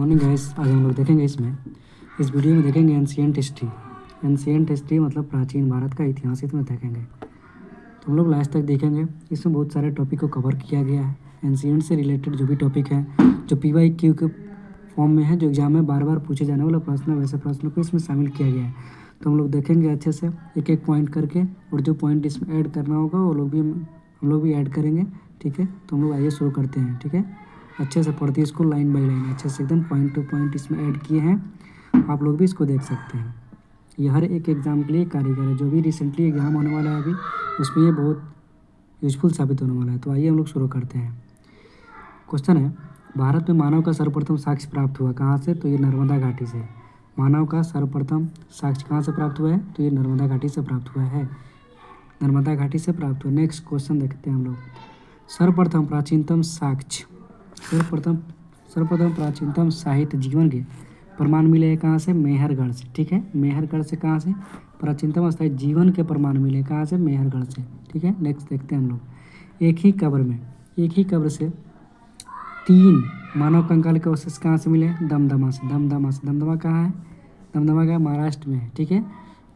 Morning guys. आज हम लोग देखेंगे इस वीडियो में देखेंगे एंशिएंट हिस्ट्री। एंशिएंट हिस्ट्री मतलब प्राचीन भारत का इतिहास इसमें देखेंगे। तो हम लोग लास्ट तक देखेंगे। इसमें बहुत सारे टॉपिक को कवर किया गया है। एंशिएंट से रिलेटेड जो भी टॉपिक है, जो PYQ के फॉर्म में है, जो एग्जाम में बार बार पूछे जाने वाला प्रश्न है, वैसे प्रश्नों को इसमें शामिल किया गया है। तो हम लोग देखेंगे अच्छे से एक एक पॉइंट करके, और जो पॉइंट इसमें ऐड करना होगा वो लोग भी हम लोग भी ऐड करेंगे। ठीक है, तो हम लोग आइए शुरू करते हैं। ठीक है, अच्छे से पढ़ते इसको लाइन बाय लाइन, अच्छे से एकदम पॉइंट टू पॉइंट इसमें ऐड किए हैं। आप लोग भी इसको देख सकते हैं। ये हर एक एग्ज़ाम के लिए कारीगर है। जो भी रिसेंटली एग्ज़ाम होने वाला है अभी, उसमें ये बहुत यूजफुल साबित होने वाला है। तो आइए हम लोग शुरू करते हैं। क्वेश्चन है, भारत में मानव का सर्वप्रथम साक्ष्य प्राप्त हुआ कहाँ से? तो ये नर्मदा घाटी से। मानव का सर्वप्रथम साक्ष्य कहाँ से प्राप्त हुआ है? तो ये नर्मदा घाटी से प्राप्त हुआ है। नर्मदा घाटी से प्राप्त हुआ। नेक्स्ट क्वेश्चन देखते हैं हम लोग। सर्वप्रथम प्राचीनतम साक्ष्य, सर्वप्रथम प्राचीनतम साहित्य जीवन के प्रमाण मिले हैं कहाँ से? मेहरगढ़ से। ठीक है, मेहरगढ़ से। कहाँ से? प्राचीनतम स्थायी जीवन के प्रमाण मिले कहाँ से? मेहरगढ़ से। ठीक है, नेक्स्ट देखते हैं हम लोग। एक ही कब्र से 3 मानव कंकाल के अवशेष कहाँ से मिले? दमदमा से। दमदमा कहाँ है? दमदमा का महाराष्ट्र में है। ठीक है,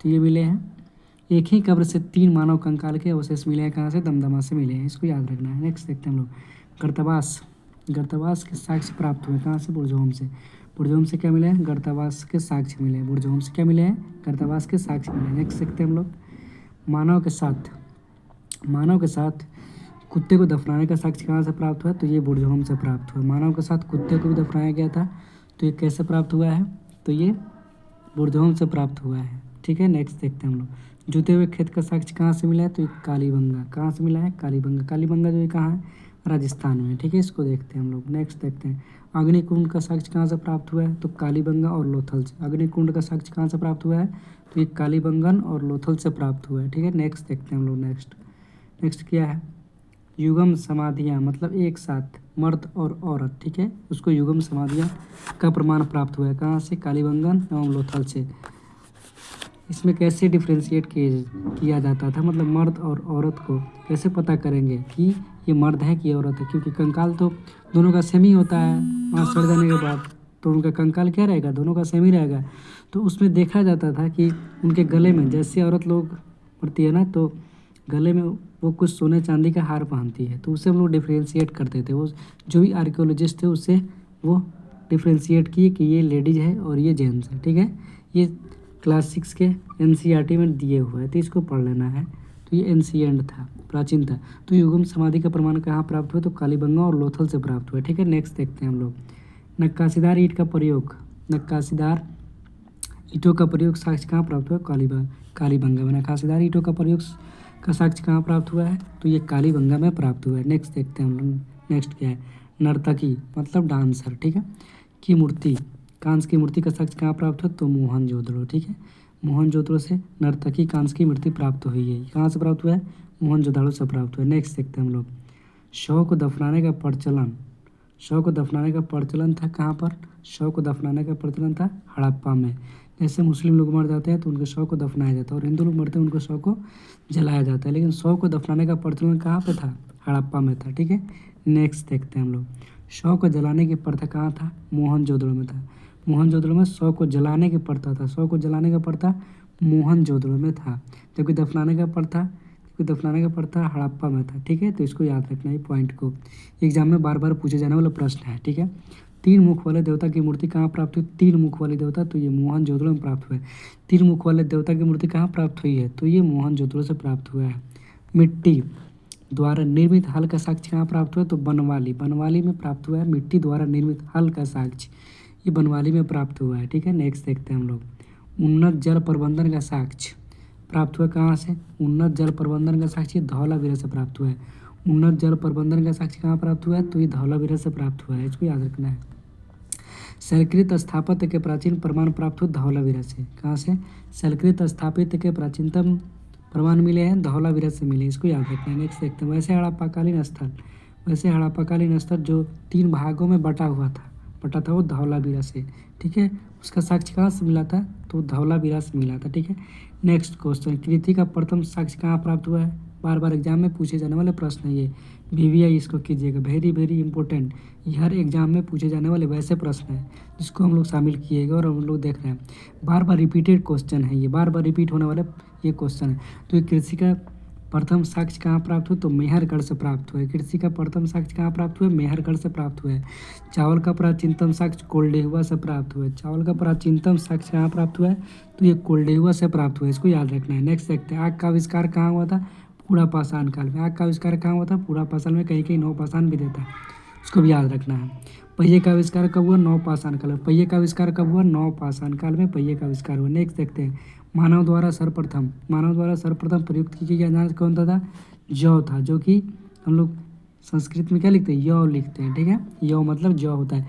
तो ये मिले हैं। एक ही कब्र से 3 मानव कंकाल के अवशेष मिले हैं कहाँ से? दमदमा से मिले हैं। इसको याद रखना है। नेक्स्ट देखते हैं हम लोग। गर्तवास के साक्ष्य प्राप्त हुए कहाँ से? बुरजोम से। बुरजोम से क्या मिले हैं? गर्तवास के साक्ष्य मिले हैं। बुरजोम से क्या मिले हैं? गर्तवास के साक्ष्य मिले हैं। नेक्स्ट देखते हैं हम लोग। मानव के साथ कुत्ते को दफनाने का साक्ष्य कहाँ से प्राप्त हुआ? तो ये बुरजोम से प्राप्त हुआ। मानव के साथ कुत्ते को भी दफनाया गया था, तो ये कैसे प्राप्त हुआ है? तो ये बुरजोम से प्राप्त हुआ है। ठीक है, नेक्स्ट देखते हैं हम लोग। जुते हुए खेत का साक्ष्य कहाँ से मिला है? तो ये कालीबंगा। कहाँ से मिला है? कालीबंगा जो है कहाँ है? राजस्थान में। ठीक है, इसको देखते हैं हम लोग। नेक्स्ट देखते हैं। अग्निकुंड का साक्ष्य कहाँ से प्राप्त हुआ है? तो कालीबंगा और लोथल से। अग्निकुंड का साक्ष्य कहाँ से प्राप्त हुआ है? तो ये कालीबंगन और लोथल से प्राप्त हुआ है। ठीक है, नेक्स्ट देखते हैं हम लोग। नेक्स्ट क्या है? युगम समाधियाँ, मतलब एक साथ मर्द और औरत। ठीक है, उसको युगम समाधियाँ का प्रमाण प्राप्त हुआ है कहाँ से? कालीबंगन एवं लोथल से। इसमें कैसे डिफ्रेंशिएट किया जाता था, मतलब मर्द और औरत को कैसे पता करेंगे कि ये मर्द है कि औरत है? क्योंकि कंकाल तो दोनों का सेम ही होता है। वहाँ सड़ जाने के बाद तो उनका कंकाल क्या रहेगा? दोनों का सेम ही रहेगा। तो उसमें देखा जाता था कि उनके गले में, जैसे औरत लोग पड़ती है ना, तो गले में वो कुछ सोने चांदी का हार पहनती है, तो उससे हम लोग डिफ्रेंशिएट करते थे। वो जो भी आर्कियोलॉजिस्ट थे उससे वो डिफ्रेंशिएट किए कि ये लेडीज है और ये जेंट्स है। ठीक है, ये क्लास 6 के NCERT में दिए हुए हैं, तो इसको पढ़ लेना है। तो ये एंशिएंट था, प्राचीन था। तो युगम समाधि का प्रमाण कहाँ प्राप्त हुआ? तो कालीबंगा और लोथल से प्राप्त हुआ। ठीक है, नेक्स्ट देखते हैं हम लोग। नक्काशीदार ईंटों का प्रयोग साक्ष्य कहाँ प्राप्त हुआ? कालीबंगा में। नक्काशीदार ईंटों का प्रयोग का साक्ष्य कहाँ प्राप्त हुआ है? तो ये कालीबंगा में प्राप्त हुआ है। नेक्स्ट देखते हैं हम लोग। नेक्स्ट क्या है? नर्तकी मतलब डांसर। ठीक है, की मूर्ति, कांस्य की मूर्ति का साक्ष्य कहाँ प्राप्त हुआ? तो मोहनजोदड़ो। ठीक है, मोहनजोदड़ो से नर्तकी कांस्य की मूर्ति प्राप्त हुई है। कहाँ से प्राप्त हुआ है? मोहनजोदड़ो से प्राप्त हुआ है। नेक्स्ट देखते हैं हम लोग। शव को दफनाने का प्रचलन था कहाँ पर? शव को दफनाने का प्रचलन था हड़प्पा में। जैसे मुस्लिम लोग मर जाते हैं तो उनके शव को दफनाया जाता है, और हिंदू लोग मरते हैं उनको शव को जलाया जाता है, लेकिन शव को दफनाने का प्रचलन कहाँ पे था? हड़प्पा में था। ठीक है, नेक्स्ट देखते हैं हम लोग। शव को जलाने की प्रथा कहाँ था? मोहनजोदड़ो में था। मोहनजोदड़ो में शव को जलाने की प्रथा था। शव को जलाने का प्रथा मोहनजोदड़ो में था, जबकि दफनाने का प्रथा हड़प्पा में था। ठीक है, तो इसको याद रखना है पॉइंट को। एग्जाम में बार बार पूछे जाने वाला प्रश्न है। ठीक है, 3 मुख वाले देवता की मूर्ति कहाँ प्राप्त हुई? 3 मुख वाले देवता, तो ये मोहनजोदड़ो में प्राप्त हुआ है। 3 मुख वाले देवता की मूर्ति कहाँ प्राप्त हुई है? तो ये मोहनजोदड़ो से प्राप्त हुआ है। मिट्टी द्वारा निर्मित हल का साक्ष्य कहाँ प्राप्त हुआ? तो बनवाली में प्राप्त हुआ है। मिट्टी द्वारा निर्मित हल का साक्ष्य ये बनवाली में प्राप्त हुआ है। ठीक है, नेक्स्ट देखते हैं हम लोग। उन्नत जल प्रबंधन का साक्ष्य प्राप्त हुआ कहाँ से? उन्नत जल प्रबंधन का साक्ष्य धौलावीरा से प्राप्त हुआ है। उन्नत जल प्रबंधन का साक्ष्य कहाँ प्राप्त हुआ है? तो ये धौलावीरा से प्राप्त हुआ है। इसको याद रखना है। संस्कृत स्थापत्य के प्राचीन प्रमाण प्राप्त हुए धौलावीरा से। कहाँ से? संस्कृत स्थापत्य के प्राचीनतम प्रमाण मिले हैं धौलावीरा से मिले। इसको याद रखना है। नेक्स्ट देखते हैं। वैसे हड़प्पाकालीन स्थल जो 3 भागों में बटा था वो धौलावीरा से। ठीक है, उसका साक्ष्य कहाँ से मिला था? तो धौलावीरा से मिला था। ठीक है, नेक्स्ट क्वेश्चन। कृति का प्रथम साक्ष्य कहाँ प्राप्त हुआ है? बार बार एग्जाम में पूछे जाने वाले प्रश्न है ये। VVI इसको कीजिएगा, वेरी वेरी इंपॉर्टेंट। ये हर एग्जाम में पूछे जाने वाले वैसे प्रश्न हैं जिसको हम लोग शामिल किएगा और हम लोग देख रहे हैं। बार बार रिपीटेड क्वेश्चन है, ये बार बार रिपीट होने वाला ये क्वेश्चन है। तो ये कृषि का प्रथम साक्ष्य कहाँ प्राप्त हुआ? तो मेहरगढ़ से प्राप्त हुआ है। कृषि का प्रथम साक्ष्य कहाँ प्राप्त हुआ? मेहरगढ़ से प्राप्त हुआ है। चावल का प्राचीनतम साक्ष्य कोल्डेहुआ से प्राप्त हुआ है। चावल का प्राचीनतम साक्ष्य कहाँ प्राप्त हुआ है? तो ये कोल्डेहुआ से प्राप्त हुआ है, इसको याद रखना है। नेक्स्ट देखते हैं, आग का आविष्कार कहाँ हुआ था? पूरा पाषाण काल में। आग का आविष्कार कहाँ हुआ था? पूरा पाषाण में, कहीं कहीं नवपाषाण भी देता है, इसको भी याद रखना है। पहिए का आविष्कार कब हुआ? नवपाषाण काल में। पहिए का आविष्कार कब हुआ? नवपाषाण काल में पहिए का आविष्कार हुआ। नेक्स्ट देखते हैं, मानव द्वारा सर्वप्रथम प्रयुक्त की गई अनाज कौन था? जौ था, जो कि हम लोग संस्कृत में क्या लिखते हैं? यौ लिखते हैं, ठीक है। यौ मतलब जौ होता है।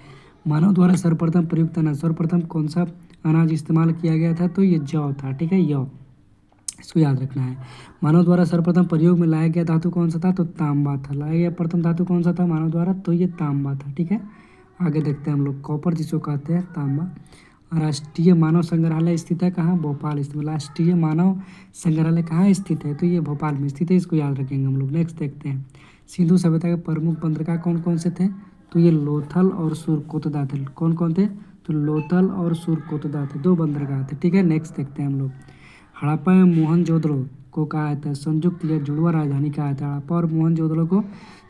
मानव द्वारा सर्वप्रथम प्रयुक्त अनाज, सर्वप्रथम कौन सा अनाज इस्तेमाल किया गया था? तो ये जौ था, ठीक है, यौ, इसको याद रखना है। मानव द्वारा सर्वप्रथम प्रयोग में लाया गया धातु कौन सा था? तो तांबा था। लाया गया प्रथम धातु कौन सा था मानव द्वारा? तो ये तांबा था, ठीक है। आगे देखते हैं हम लोग, कॉपर जिसको कहते हैं, तांबा। राष्ट्रीय मानव संग्रहालय स्थित है कहाँ? भोपाल स्थित। राष्ट्रीय मानव संग्रहालय कहाँ स्थित है? तो ये भोपाल में स्थित है, इसको याद रखेंगे हम लोग। नेक्स्ट देखते हैं, सिंधु सभ्यता के प्रमुख बंदरगाह कौन कौन से थे? तो ये लोथल और सुरकोतदा थे। कौन कौन थे? तो लोथल और सुरकोतदा थे, दो बंदरगाह थे, ठीक है। नेक्स्ट देखते हैं हम लोग, हड़प्पा एवं मोहनजोदड़ो को कहा जाता है संयुक्त या जुड़वा राजधानी कहा जाता है। हड़प्पा और मोहनजोदड़ो को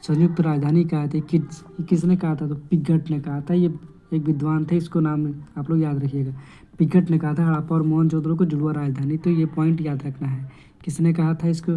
संयुक्त राजधानी कहा जाता है। किसने कहा था? तो पिगट ने कहा था। ये एक विद्वान थे, इसको नाम आप लोग याद रखिएगा। पिगट ने कहा था हड़प्पा और मोहनजोदड़ो को जुड़वा राजधानी, तो ये पॉइंट याद रखना है। किसने कहा था इसको?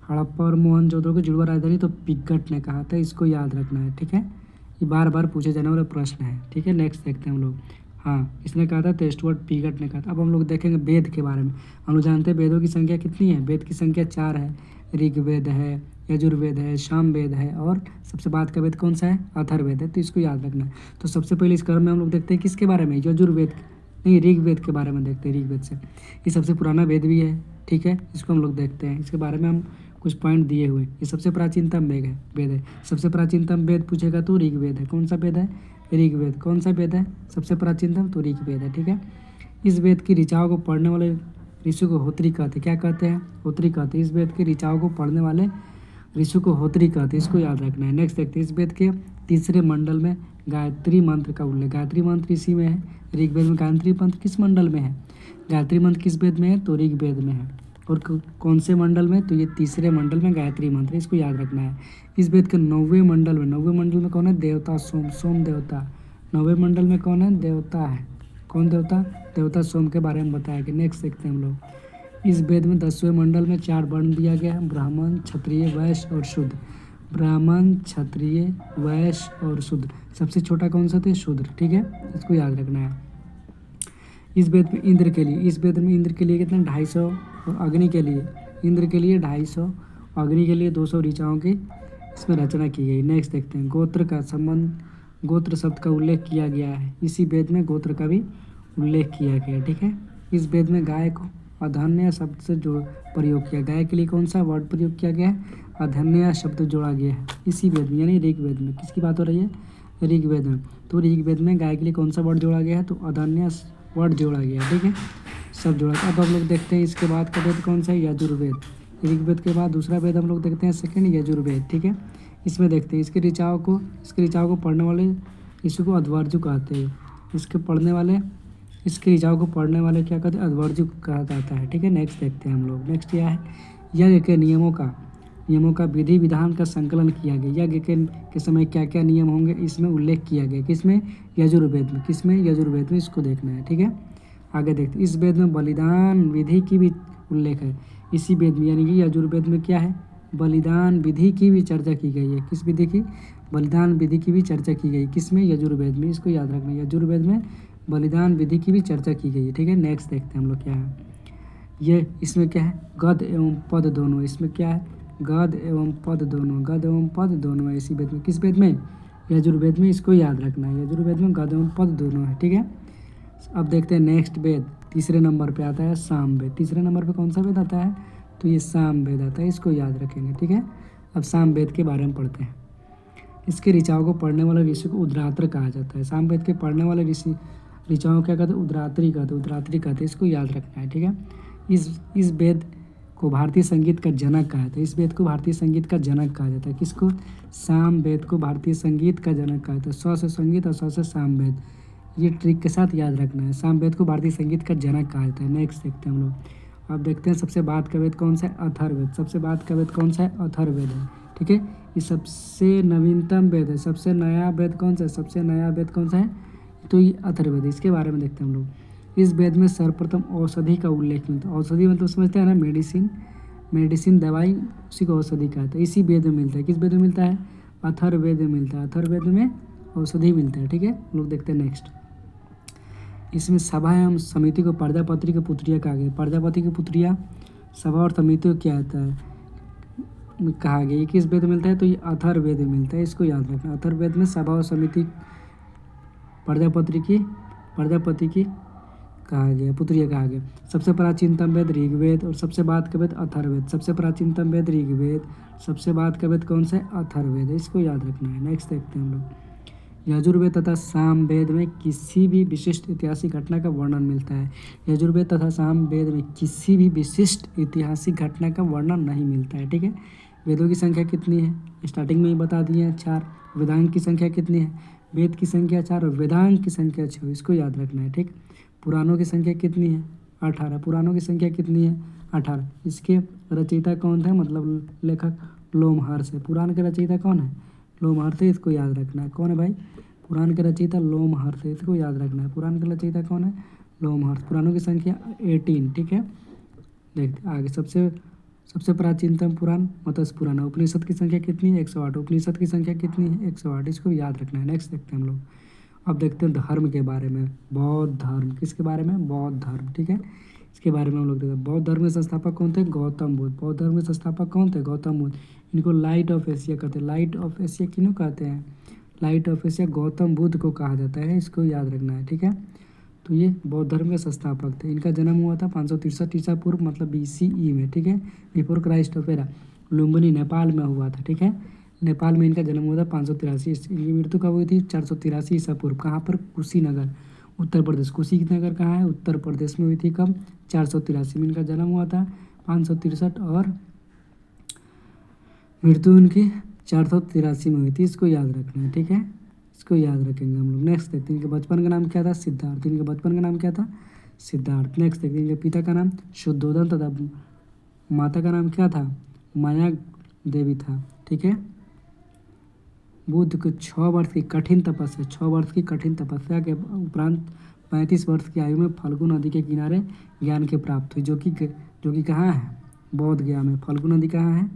हड़प्पा और मोहनजोदड़ो को जुड़वा राजधानी, तो पिगट ने कहा था, इसको याद रखना है, ठीक है। ये बार बार पूछे जाने वाला प्रश्न है, ठीक है। नेक्स्ट देखते हैं हम लोग, हाँ, इसने कहा था तो स्टुअर्ट पिगट ने कहा था। अब हम लोग देखेंगे वेद के बारे में। हम लोग जानते हैं वेदों की संख्या कितनी है? वेद की संख्या 4 है। ऋग्वेद है, यजुर्वेद है, सामवेद है, और सबसे बाद का वेद कौन सा है? अथर्ववेद है, तो इसको याद रखना है। तो सबसे पहले इस क्रम में हम लोग देखते हैं किसके बारे में? यजुर्वेद नहीं, ऋग्वेद के बारे में देखते हैं। ऋग्वेद से ये सबसे पुराना वेद भी है, ठीक है, इसको हम लोग देखते हैं। इसके बारे में हम कुछ पॉइंट दिए हुए, ये सबसे प्राचीनतम वेद है। सबसे प्राचीनतम वेद पूछेगा तो ऋग्वेद है। कौन सा वेद है? ऋग्वेद। कौन सा वेद है सबसे प्राचीनतम? तो ऋग्वेद है, ठीक है। इस वेद की ऋचाओं को पढ़ने वाले ऋषि को होत्री कहते हैं। क्या कहते हैं? होत्री कहते हैं। इस वेद की ऋचाओं को पढ़ने वाले ऋषि को होत्री कहते हैं, इसको याद रखना है। नेक्स्ट देखते हैं, इस वेद के तीसरे मंडल में गायत्री मंत्र का उल्लेख। गायत्री मंत्र इसी में है, ऋग्वेद में। गायत्री मंत्र किस मंडल में है? गायत्री मंत्र किस वेद में है? तो ऋग्वेद में है। और कौन से मंडल में? तो ये तीसरे मंडल में गायत्री मंत्र, इसको याद रखना है। इस वेद के 9वें मंडल में कौन है? देवता सोम, सोम देवता। 9वें मंडल में कौन है? देवता है। कौन देवता? देवता सोम के बारे में बताया गया। नेक्स्ट देखते हैं हम लोग, इस वेद में 10वें मंडल में 4 वर्ण दिया गया है, ब्राह्मण, क्षत्रिय, वैश्य और शूद्र। ब्राह्मण, क्षत्रिय, वैश्य और शूद्र। सबसे छोटा कौन सा थे? शूद्र, ठीक है, इसको याद रखना है। इस वेद में इंद्र के लिए कितना? 250, और अग्नि के लिए, इंद्र के लिए 250, अग्नि के लिए 200 ऋचाओं की इसमें रचना की गई। नेक्स्ट देखते हैं, गोत्र का संबंध, गोत्र शब्द का उल्लेख किया गया है। इसी वेद में गोत्र का भी उल्लेख किया गया, ठीक है। इस वेद में गाय को अधन्य शब्द से जो प्रयोग किया, गाय के लिए कौन सा वर्ड प्रयोग किया गया है? अधन्य शब्द जोड़ा गया है इसी वेद में, यानी ऋग्वेद में। किसकी बात हो रही है? ऋग्वेद में। तो ऋग्वेद में गाय के लिए कौन सा वर्ड जोड़ा गया है? तो अधन्य वर्ड जोड़ा गया है, ठीक है, सब जोड़ा। अब हम लोग देखते हैं इसके बाद का वेद कौन सा है? यजुर्वेद। ऋग्वेद के बाद दूसरा वेद हम लोग देखते हैं सेकंड, यजुर्वेद, ठीक है। इसमें देखते हैं इसके ऋचाओं को पढ़ने वाले ऋषि को अध्वर्यु कहते हैं। इसके ऋचाओं को पढ़ने वाले क्या कहते हैं? अध्वर्यु कहा जाता है, ठीक है। नेक्स्ट देखते हैं हम लोग, नेक्स्ट क्या है? यज्ञ के नियमों का विधि विधान का संकलन किया गया। यज्ञ के समय क्या क्या नियम होंगे इसमें उल्लेख किया गया। किसमें? यजुर्वेद में। किसमें? यजुर्वेद में, इसको देखना है, ठीक है। आगे देखते हैं, इस वेद में बलिदान विधि की भी उल्लेख है इसी वेद में, यानी कि यजुर्वेद में क्या है? बलिदान विधि की भी चर्चा की गई है। किस विधि की? बलिदान विधि की भी चर्चा की गई। किसमें? यजुर्वेद में, इसको याद रखना है। यजुर्वेद में बलिदान विधि की भी चर्चा की गई है, ठीक है। नेक्स्ट देखते हैं हम लोग क्या है ये, इसमें क्या है? गद एवं पद दोनों। इसमें क्या है? गद एवं पद दोनों है इसी वेद में। किस वेद में? यजुर्वेद में, इसको याद रखना है। यजुर्वेद में गद एवं पद दोनों है, ठीक है। अब देखते हैं नेक्स्ट वेद, तीसरे नंबर पे आता है सामवेद। तीसरे नंबर पे कौन सा वेद आता है? तो ये सामवेद आता है, इसको याद रखेंगे, ठीक है। अब सामवेद के बारे में पढ़ते हैं। इसके ऋचाओं को पढ़ने वाले ऋषि को उद्रात्र कहा जाता है। सामवेद के पढ़ने वाले ऋचाओं क्या कहते हैं? उद्रात्री कहते हैं, इसको याद रखना है, ठीक है। इस वेद को भारतीय संगीत का जनक कहा जाता है। इस वेद को भारतीय संगीत का जनक कहा जाता है। किसको? साम वेद को भारतीय संगीत का जनक कहा जाता है। स से संगीत और स से साम वेद, ये ट्रिक के साथ याद रखना है। साम वेद को भारतीय संगीत का जनक कहा जाता है। नेक्स्ट देखते हैं हम लोग। अब देखते हैं सबसे बाद का वेद कौन सा है? अथर्ववेद। सबसे बाद का वेद कौन सा है? अथर्ववेद है। ठीक है, ये सबसे नवीनतम वेद है। सबसे नया वेद कौन सा है? सबसे नया वेद कौन सा है? तो ये अथर्ववेद है। इसके बारे में देखते हैं हम लोग। इस वेद में सर्वप्रथम औषधि का उल्लेख मिलता है। औषधि मतलब समझते हैं ना, मेडिसिन, मेडिसिन दवाई, उसी को औषधि कहते हैं। इसी वेद में मिलता है। किस वेद में मिलता है? अथर्ववेद में मिलता है। अथर्ववेद में औषधि मिलता है। ठीक है, लोग देखते हैं नेक्स्ट। इसमें सभा एवं समिति को प्रजापति की पुत्रिया कहा गया। प्रजापति की पुत्रिया सभा और समिति को क्या आता है कहा गया। ये किस वेद में मिलता है? तो ये अथर्ववेद में मिलता है। इसको याद रखना। अथर्ववेद में सभा और समिति प्रजापति की कहा गया, पुत्रिया कहा गया। सबसे प्राचीनतम वेद ऋग्वेद और सबसे बाद का वेद अथर्ववेद। सबसे प्राचीनतम वेद ऋग्वेद, सबसे बाद का वेद कौन सा है? अथर्ववेद। इसको याद रखना है। नेक्स्ट देखते हैं हम लोग। यजुर्वेद तथा सामवेद में किसी भी विशिष्ट ऐतिहासिक घटना का वर्णन मिलता है। यजुर्वेद तथा सामवेद में किसी भी विशिष्ट ऐतिहासिक घटना का वर्णन नहीं मिलता है। ठीक है, वेदों की संख्या कितनी है? स्टार्टिंग में ही बता दिए हैं, 4। वेदांग की संख्या कितनी है? वेद की संख्या 4 और वेदांग की संख्या 6। इसको याद रखना है। ठीक, पुराणों की संख्या कितनी है? 18। पुराणों की संख्या कितनी है? 18। इसके रचयिता कौन थे? मतलब लेखक लोमहर्ष है। पुराण के रचयिता कौन है? लोमहर्ष है। इसको याद रखना है। कौन है भाई? पुराण के रचयिता लोमहर्ष है। इसको याद रखना है। पुराण के रचयिता कौन है? लोमहर्ष। पुराणों की संख्या 18। ठीक है, देखते आगे। सबसे प्राचीनतम पुराण मत्स्य पुराण है। उपनिषद की संख्या कितनी है? 108। उपनिषद की संख्या कितनी है? 108। इसको याद रखना है। नेक्स्ट देखते हैं हम लोग। अब देखते हैं धर्म के बारे में। बौद्ध धर्म। किसके बारे में? बौद्ध धर्म। ठीक है, इसके बारे में हम लोग देखते हैं। बौद्ध धर्म के संस्थापक कौन थे? गौतम बुद्ध। बौद्ध धर्म के संस्थापक कौन थे? गौतम बुद्ध। इनको लाइट ऑफ एशिया कहते हैं। लाइट ऑफ एशिया किन्हों कहते हैं? Light of Asia Gautam Buddha को कहा जाता है। इसको याद रखना है। ठीक है, तो ये बौद्ध धर्म के संस्थापक थे। इनका जन्म हुआ था 563 ईसा पूर्व, मतलब BCE में। ठीक है, before Christ of era. Lumbini Nepal में हुआ था। ठीक है, नेपाल में इनका जन्म हुआ था 583। इनकी मृत्यु कब हुई थी? 483 ईसा पूर्व। कहाँ पर? कुशीनगर, उत्तर प्रदेश। कुशीनगर कहाँ है? उत्तर प्रदेश में हुई थी। कब? 483 में इनका जन्म हुआ था। 563 और मृत्यु इनकी 483 में हुई थी। इसको याद रखना है। ठीक है, इसको याद रखेंगे हम लोग। नेक्स्ट देखते हैं। इनके बचपन का नाम क्या था? सिद्धार्थ। इनके बचपन का नाम क्या था? सिद्धार्थ। नेक्स्ट देखते हैं। इनके पिता का नाम शुद्धोधन तथा माता का नाम क्या था? माया देवी था। ठीक है, बुद्ध को 6 वर्ष की कठिन तपस्या के उपरांत 35 वर्ष की आयु में फल्गु नदी के किनारे ज्ञान की प्राप्त हुई, जो कि कहाँ है? बौद्ध गया में। फल्गु नदी कहाँ है?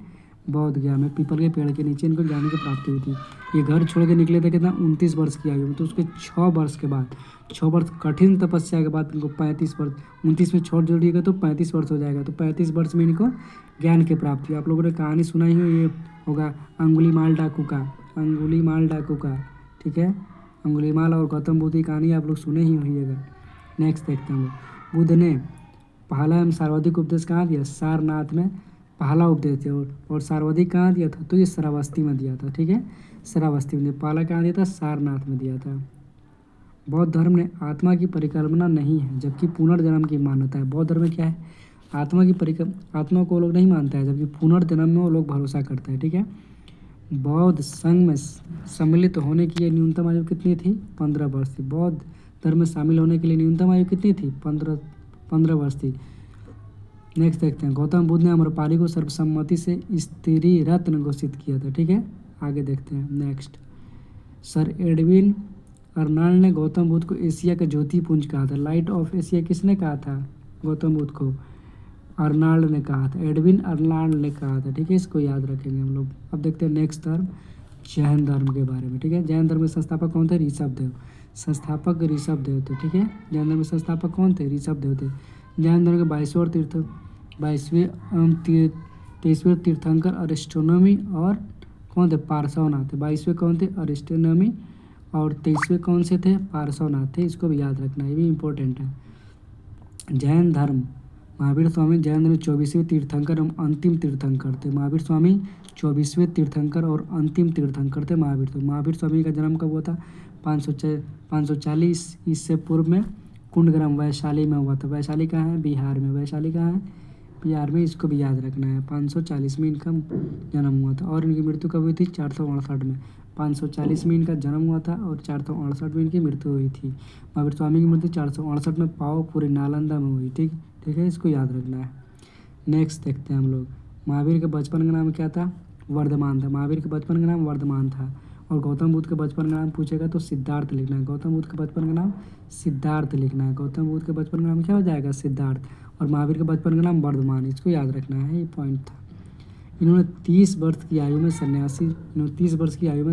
बौद्ध गया में। पीपल के पेड़ के नीचे इनको ज्ञान की प्राप्ति हुई थी। ये घर छोड़ के निकले थे कितना? 29 वर्ष की आयु में। तो उसके 6 वर्ष के बाद, 6 वर्ष कठिन तपस्या के बाद इनको 35 वर्ष, 29 में छोड़ जोड़िएगा तो 35 वर्ष हो जाएगा। तो 35 वर्ष में इनको ज्ञान की प्राप्ति हुई। आप लोगों ने कहानी सुना ही हो, ये होगा अंगुलीमाल डाकू का। ठीक है, अंगुलीमाल और गौतम बुद्ध की कहानी आप लोग सुने ही होइएगा। नेक्स्ट देखते हैं हम लोग। बुद्ध ने पहला एवं सर्वाधिक उपदेश कहाँ दिया? सारनाथ में पहला उपदेश दिया। और सर्वाधिक कहाँ दिया था? तो ये श्रावस्ती में दिया था। ठीक है, श्रावस्ती में। पहला कहाँ दिया था? सारनाथ में दिया था। बौद्ध धर्म ने आत्मा की परिकल्पना नहीं है, जबकि पुनर्जन्म की मान्यता है। बौद्ध धर्म में क्या है? आत्मा को लोग नहीं मानता है, जबकि पुनर्जन्म में वो लोग भरोसा करते हैं। ठीक है, बौद्ध संघ में सम्मिलित होने की ये न्यूनतम आयु कितनी थी? 15 वर्ष थी। बौद्ध धर्म में शामिल होने के लिए न्यूनतम आयु कितनी थी? 15 वर्ष थी। नेक्स्ट देखते हैं। गौतम बुद्ध ने अम्रपाली को सर्वसम्मति से स्त्री रत्न घोषित किया था। ठीक है, आगे देखते हैं। नेक्स्ट, सर एडविन अर्नाल्ड ने गौतम बुद्ध को एशिया का ज्योतिपुंज कहा था। लाइट ऑफ एशिया किसने कहा था? गौतम बुद्ध को अर्नाल्ड ने कहा था। एडविन अर्नाल्ड ने कहा था। ठीक है, इसको याद रखेंगे हम लोग। अब देखते हैं नेक्स्ट धर्म, जैन धर्म के बारे में। ठीक है, जैन धर्म के संस्थापक कौन थे? ऋषभदेव। संस्थापक ऋषभदेव थे। ठीक है, जैन धर्म के संस्थापक कौन थे? ऋषभदेव थे। जैन धर्म के 22वें एवं 23वें तीर्थंकर अरिस्टोनमी और कौन थे? पार्श्वनाथ थे। 22वें कौन थे? अरिस्टोनमी और 23वें कौन से थे? पार्श्वनाथ थे। इसको भी याद रखना, ये भी इम्पोर्टेंट है। जैन धर्म, महावीर स्वामी जैन धर्म 24वें तीर्थंकर एवं अंतिम तीर्थंकर थे। महावीर स्वामी 24वें तीर्थंकर और अंतिम तीर्थंकर थे। महावीर स्वामी का जन्म कब हुआ था? 540 ईसा पूर्व में कुंडग्राम वैशाली में हुआ था। वैशाली कहाँ है? बिहार में। वैशाली कहाँ है? बिहार में, इसको भी याद रखना है। 540 में इनका जन्म हुआ था और इनकी मृत्यु कब हुई थी? 468 में। 540 में इनका जन्म हुआ था और 468 में इनकी मृत्यु हुई थी। महावीर स्वामी की मृत्यु 468 में पावापुरी नालंदा में हुई। ठीक ठीक है, इसको याद रखना है। नेक्स्ट देखते हैं हम लोग। महावीर के बचपन का नाम क्या था? वर्धमान था। महावीर के बचपन का नाम वर्धमान था। और गौतम बुद्ध के बचपन का नाम पूछेगा तो सिद्धार्थ लिखना है। गौतम बुद्ध के बचपन का नाम सिद्धार्थ लिखना है। गौतम बुद्ध के बचपन का नाम क्या हो जाएगा? सिद्धार्थ। और महावीर के बचपन का नाम वर्धमान, इसको याद रखना है, ये पॉइंट था। इन्होंने 30 वर्ष की आयु में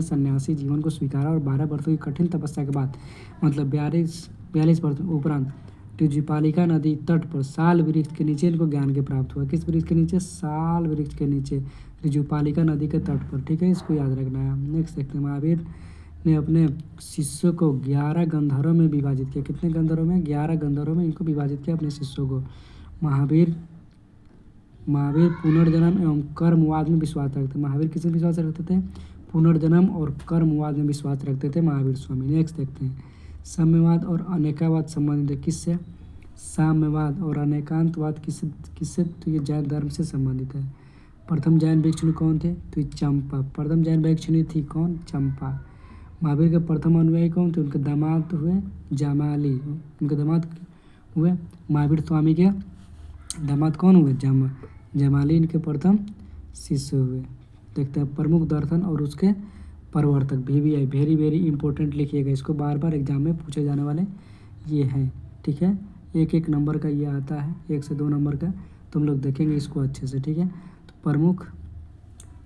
सन्यासी जीवन को स्वीकारा और 12 वर्षों की कठिन तपस्या के बाद मतलब 42 वर्ष उपरांत टिजुपालिका नदी तट पर साल वृक्ष के नीचे इनको ज्ञान के प्राप्त हुआ। किस वृक्ष के नीचे? साल वृक्ष के नीचे, टिजुपालिका नदी के तट पर। ठीक है, इसको याद रखना है। नेक्स्ट देखते हैं। महावीर ने अपने शिष्यों को 11 गंधर्वों में विभाजित किया। कितने गंधर्वों में? 11 गंधर्वों में इनको विभाजित किया अपने शिष्यों को। महावीर पुनर्जन्म एवं कर्मवाद में विश्वास रखते। महावीर किसे विश्वास रखते थे? पुनर्जन्म और कर्मवाद में विश्वास रखते थे महावीर स्वामी। नेक्स्ट देखते हैं। साम्यवाद और अनेकावाद संबंधित है किससे? साम्यवाद और अनेकांतवाद किससे? तो ये जैन धर्म से संबंधित है। प्रथम जैन भिक्षुणी कौन थे? तो चंपा। प्रथम जैन भिक्षुणी थी कौन? चंपा। महावीर के प्रथम अनुयायी कौन थे? उनके दामाद हुए जामाली। उनके दामाद हुए महावीर स्वामी के दामाद कौन हुए? जमाली इनके प्रथम शिष्य हुए। देखते हैं। प्रमुख दर्शन और उसके प्रवर्तक, VVI वेरी वेरी इंपॉर्टेंट लिखिएगा, इसको बार बार एग्जाम में पूछे जाने वाले ये हैं। ठीक है, एक नंबर का ये आता है, 1 से 2 नंबर का, तुम लोग देखेंगे इसको अच्छे से। ठीक है, तो प्रमुख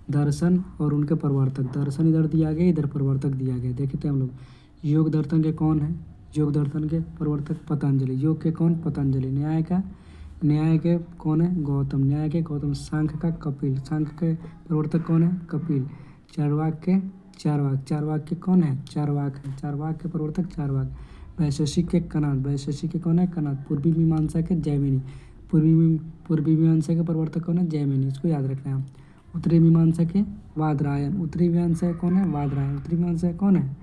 दर्शन और उनके प्रवर्तक, दर्शन इधर दिया गया, इधर प्रवर्तक दिया गया। देखते हैं हम लोग। योग दर्शन के कौन है? योग दर्शन के प्रवर्तक पतंजलि। योग के कौन? पतंजलि। न्याय के कौन है? गौतम। न्याय के गौतम। सांख्य का कपिल। सांख्य के प्रवर्तक कौन है? कपिल। चार्वाक के कौन है? चार्वाक है। चार्वाक के प्रवर्तक चार्वाक। वैशेषिक के कनाद। वैशेषिक के कौन है? कनाद। पूर्वी मीमांसा के जैमिनी। पूर्वी मीमांसा के प्रवर्तक कौन है? जैमिनी, इसको याद रखना है। उत्तरी मीमांसा के वादरायन। उत्तरी मीमांसा कौन है? वादरायन। उत्तरी मीमांसा कौन है?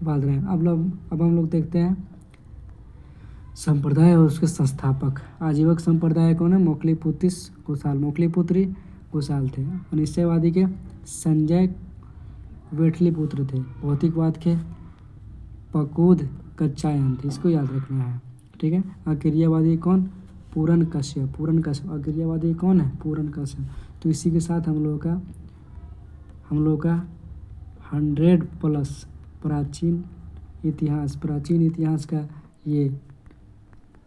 वादरायन। अब हम लोग देखते हैं संप्रदाय और उसके संस्थापक। आजीवक संप्रदाय कौन है? मोकलीपुत्र गोसाल। मोकलीपुत्री गोसाल थे। अनिश्चयवादी के संजय वेठलीपुत्र थे। भौतिकवाद के पकूद कच्चायन थे, इसको याद रखना है। ठीक है, अक्रियावादी कौन? पूरन कश्यप। अक्रियावादी कौन है? पूरन कश्यप। तो इसी के साथ हम लोग का 100+ प्राचीन इतिहास का ये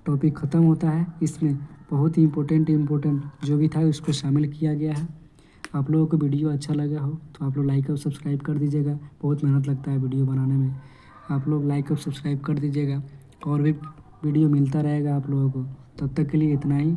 टॉपिक ख़त्म होता है। इसमें बहुत ही इम्पोर्टेंट जो भी था उसको शामिल किया गया है। आप लोगों को वीडियो अच्छा लगा हो तो आप लोग लाइक और सब्सक्राइब कर दीजिएगा। बहुत मेहनत लगता है वीडियो बनाने में, आप लोग लाइक और सब्सक्राइब कर दीजिएगा। और भी वीडियो मिलता रहेगा आप लोगों को। तब तक के लिए इतना ही।